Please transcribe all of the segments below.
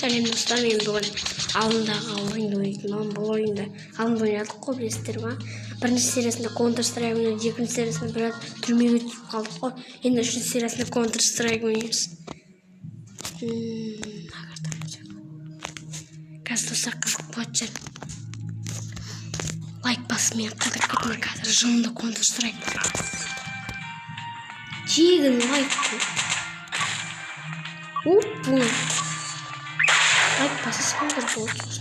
Сәлем достар, мен бүгін алдындағы ойынды ойнадым. Бұл ойынды алдында ойнадық қой, білесіздер ма? Бірінші сериясында Counter-Strike ойнадық, екінші сериясында біраз түрмеге түсіп қалдық қой. Енді үшінші сериясында Counter-Strike ойнаймыз. Қазір достар қызық болады шығар. Лайк басып мен қыдырып кетіңдер, қазір жынды Counter-Strike. Тегін лайк қой. Лайк басасыңдар болады.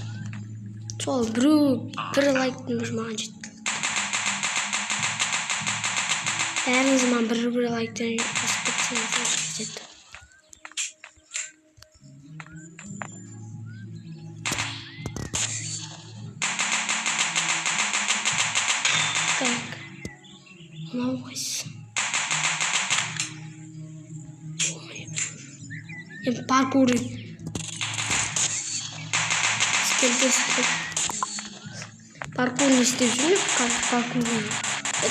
Сол бір лайктың бір маған жетті. Бәріңіз маған бір лайктан басып кетсеңіздер жетті. Так. Мынау қайсы? Енді паркур паркур не істеп жүрмін? Паркур.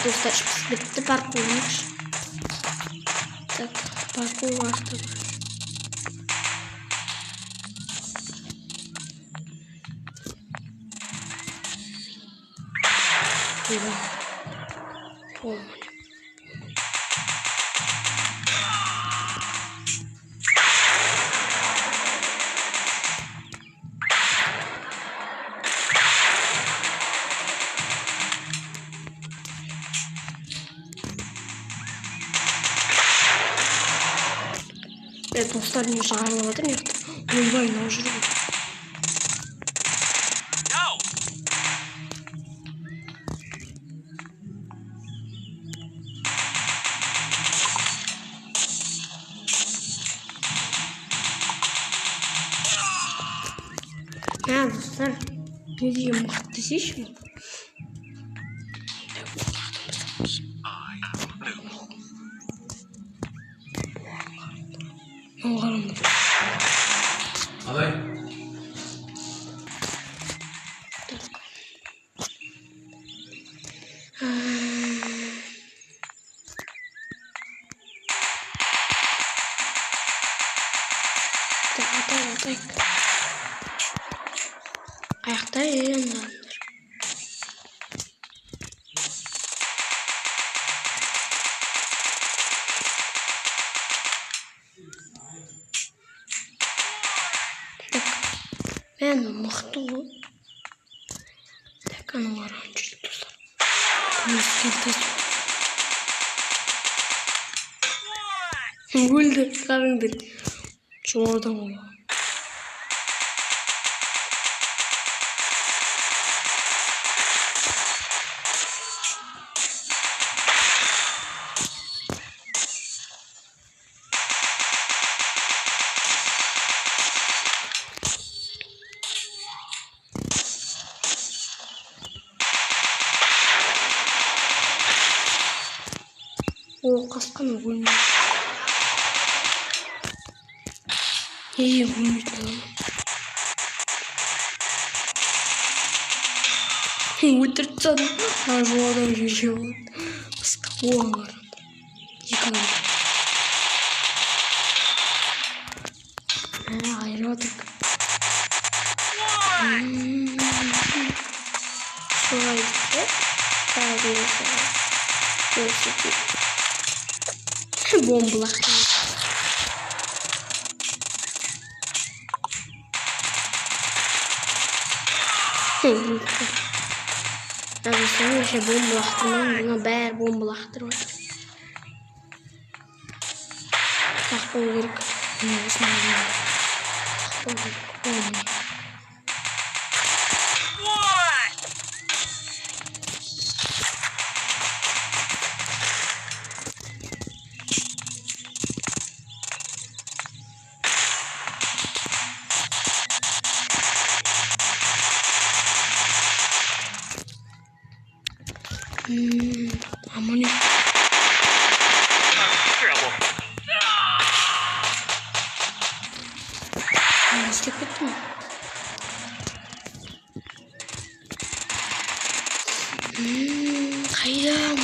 Достар, бітті паркур. Так, паркур вақты. Достар не жарылып жатыр, мен ойбай мынау жүріп. Достар, не деген мықты десейші ме? Алай. Атай. Аяқта енді. Мен мықты ғой. Так, анау араған жүріп достар. Көмес келтес. Өлді, қарыңдар. Жуадан ғой. Қасқан өлмейді. Өлмейді. Өлтіріп тастадым. Жуадан жүріп алады. Басқа оған қарады. Екі адам. Айырып атырып. Солай дейді. Бомбылақ. Әбісің өше бомбылақтырман, бұна бәр бомбылақтырып отыр. Сақ болу керек. Сақ болу керек. Амоня. İstep ettim. Kaydım.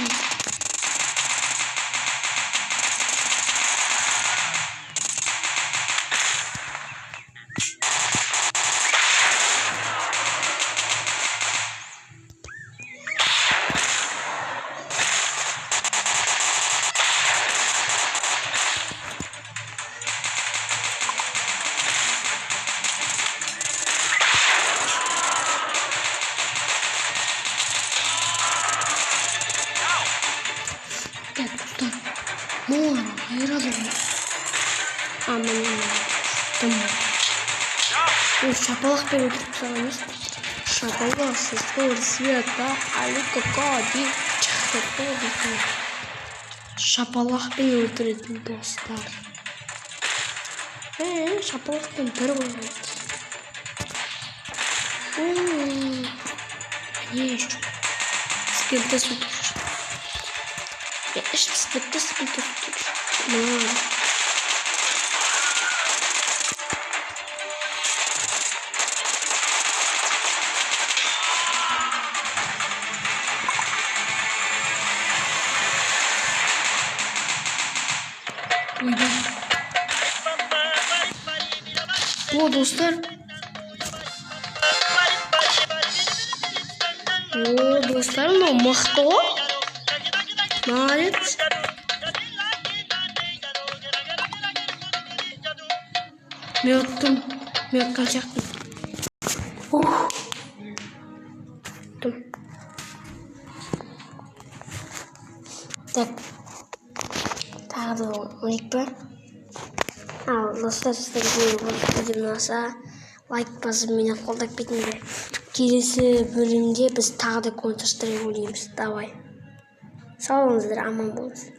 Aman. Tamam. Şapalak ben öldürüp sanırız. Шапалах, скорость света, алика кади, чахтатовики. Шапалахпен өлтіретін достар. Шапалахпен бір ойнайды. Конечно. Спиртті сүйтірші. Спиртті сүйтірші. О, достар. О, достар, мынау мықты ғой. Молодец. Мен ұттым сияқтымын. Ұттым. Так. Тағы да 12 бар. Ал, достар, сіздерге видео ұнаса, лайк басып мені қолдап кетіңдер. Келесі бөлімде біз тағы да Counter Strike ойнаймыз. Давай. Сау болыңыздар, аман болыңыз.